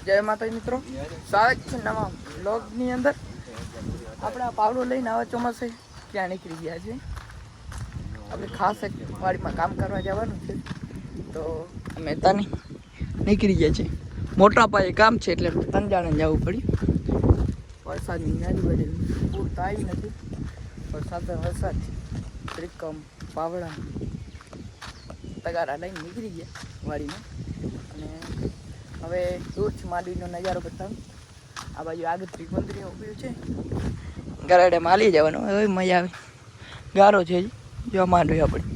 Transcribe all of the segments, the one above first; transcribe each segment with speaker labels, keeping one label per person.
Speaker 1: જય માતાજી મિત્રો, સ્વાગત છે નવા બ્લોગની અંદર. આપણે આ પાવડો લઈને આવા ચોમાસે ક્યાં નીકળી ગયા છે. આપણે ખાસ એક વાડીમાં કામ કરવા જવાનું છે, તો અમે ત્યાં નીકળી ગયા છે. મોટા પાયે કામ છે એટલે તંજાણે જવું પડ્યું. વરસાદની આજુબાજુ પૂર તો આવી નથી, વરસાદ છે. ત્રિકમ પાવડા તગારા લઈને નીકળી ગયા વાડીમાં. અને હવે દૂરથી માંડવીનો નજારો બતાવું. આ બાજુ આગળ મંદિર ઉભ્યું છે, ગરાડે માલી જવાનું. હવે મજા આવે, ગારો છે જો માંડવી આપણી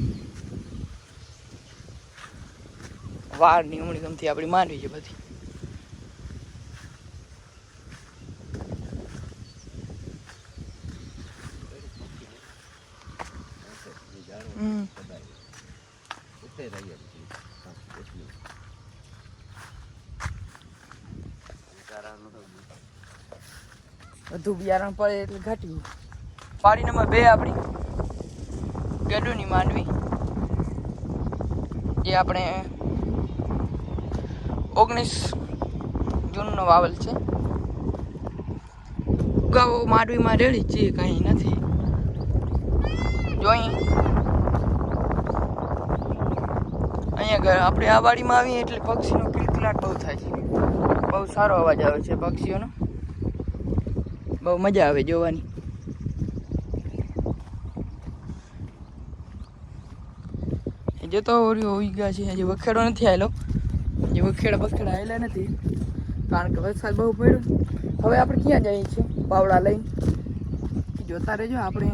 Speaker 1: વારની ઉમળી ગમતી આપણી માંડવી છે બધી. વધુ બિયારણ પડે એટલે ઘાટી. પાડી નંબર 2 આપણી ગડુની માંડવી, જે આપણે 19 જૂનનો વાવેલ છે. ઉગાવો માંડવીમાં રેડી છે, કંઈ નથી. જોઈ અહીંયા આપણે આ વાડીમાં આવીએ એટલે પક્ષીનો કિલકિલાટ બહુ થાય છે. બહુ સારો અવાજ આવે છે પક્ષીઓનો, બહુ મજા આવે જોવાની. જો તો હોઈ ગયા છે, હજી વખેડો નથી આવેલો. હજી વખેડા આવેલા નથી, કારણ કે વરસાદ બહુ પડ્યો. હવે આપણે ક્યાં જઈએ છીએ? પાવડા લઈને જોતા રહેજો. આપણે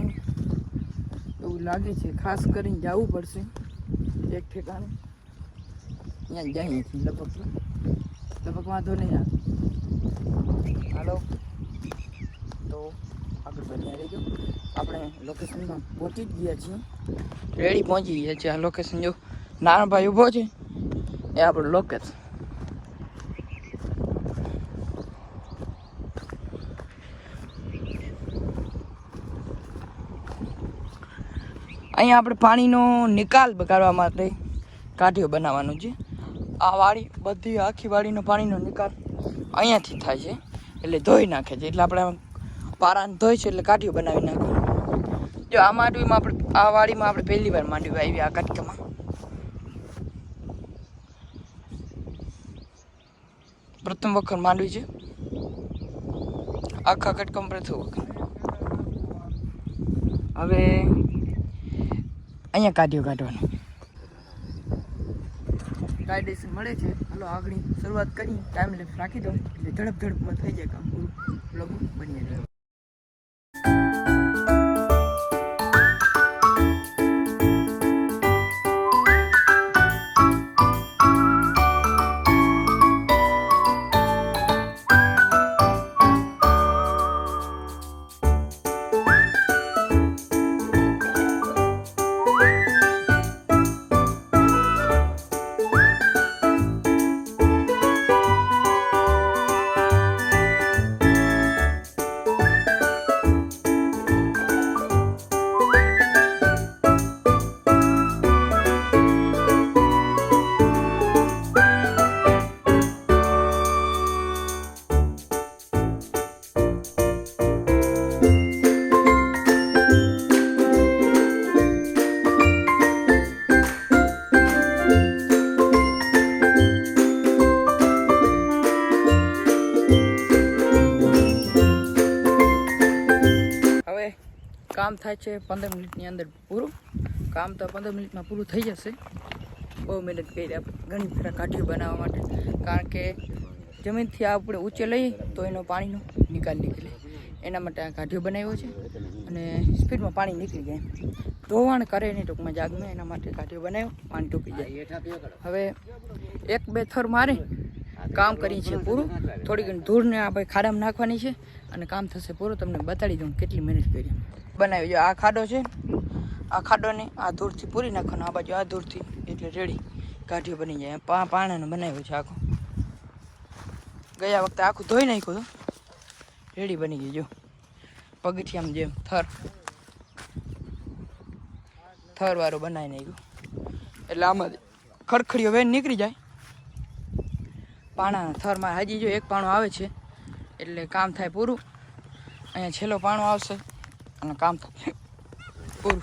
Speaker 1: એવું લાગે છે ખાસ કરીને જવું પડશે એક ઠેકાણે. ત્યાં જઈએ છીએ લપક વાંધો નહીં આવે. હાલો, તો આગળ બન્યા રહેજો. આપણે લોકેશનમાં પહોંચી જ ગયા છીએ, રેડી પહોંચી ગયા છીએ. આ લોકેશન જો નારાયણભાઈ ઊભો છે, એ આપણું લોકેશન. અહીંયા આપણે પાણીનો નિકાલ કરવા માટે કાઢીઓ બનાવવાનું છે. આ વાડી બધી આખી વાડીનો પાણીનો નિકાલ અહીંયાથી થાય છે, એટલે ધોઈ નાખે છે. એટલે આપણે પારાને ધોઈ છે એટલે કાઢીઓ બનાવી નાખે. જો આ માંડવીમાં આપણે આ વાડીમાં આપણે પહેલી વાર માંડવી આવી. આ કટકામાં પ્રથમ વખત માંડવી છે. આખા કટકામાં પ્રથમ વખત. હવે અહીંયા કાઢીઓ કાઢવાનું ગાઈડન્સ મળે છે. હાલો આગળ શરૂઆત કરી, ટાઈમ લેપ્સ રાખી દો એટલે ઝડપમાં થઈ જાય કામ. પૂરું બ્લોગ બની જાય. કામ થાય છે 15 મિનિટની અંદર પૂરું. કામ તો 15 મિનિટમાં પૂરું થઈ જશે. બહુ મહેનત કરી આપણે ઘણી બધા કાઠીઓ બનાવવા માટે, કારણ કે જમીનથી આપણે ઊંચે લઈએ તો એનો પાણીનો નિકાલ નીકળે. એના માટે આ કાઠીઓ બનાવ્યો છે, અને સ્પીડમાં પાણી નીકળી જાય, ધોવાણ કરે નહીં ટૂંકમાં જાગમાં. એના માટે કાઠીઓ બનાવ્યો, પાણી ટૂંકી જાય. હવે 1-2 થર મારે કામ કરી છે પૂરું. થોડી ઘણી ધૂળને આપણે ખાડામાં નાખવાની છે અને કામ થશે પૂરું. તમને બતાડી દઉં કેટલી મહેનત કરી બનાવી. જો આ ખાડો છે, આ ખાડોને આ ધૂળથી પૂરી નાખવાનો. આ બાજુ આ ધૂળથી, એટલે રેડી કાઠીઓ બની જાય. પાણાનો બનાવ્યો છે આખો. ગયા વખતે આખું ધોઈ નાખ્યું હતું, રેડી બની ગઈ. જો પગથિયામાં જેમ થર વાળો બનાવી નાખ્યું, એટલે આમાં ખડખડીઓ વેન નીકળી જાય. પાણાના થરમાં હજી જો એક પાણું આવે છે એટલે કામ થાય પૂરું. અહીંયા છેલ્લો પાણું આવશે અને કામ થાય પૂરું.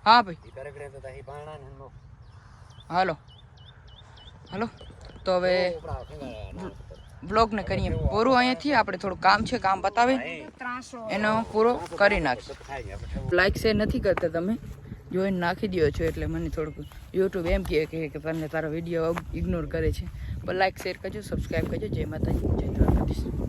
Speaker 1: હા ભાઈ હાલો હાલો તો હવે બ્લોગને કરીએ પૂરું. અહીંયાથી આપણે થોડું કામ છે, કામ પતાવી એનો પૂરો કરી નાખીએ. લાઈક શેર નથી કરતા તમે, જોઈને નાખી દો છો એટલે મને થોડુંક યુટ્યુબ એમ કહે કે તને તારો વિડીયો ઇગ્નોર કરે છે. પણ લાઈક શેર કરજો, સબસ્ક્રાઈબ કરજો. જય માતાજી, જય દ્વારકાધીશ.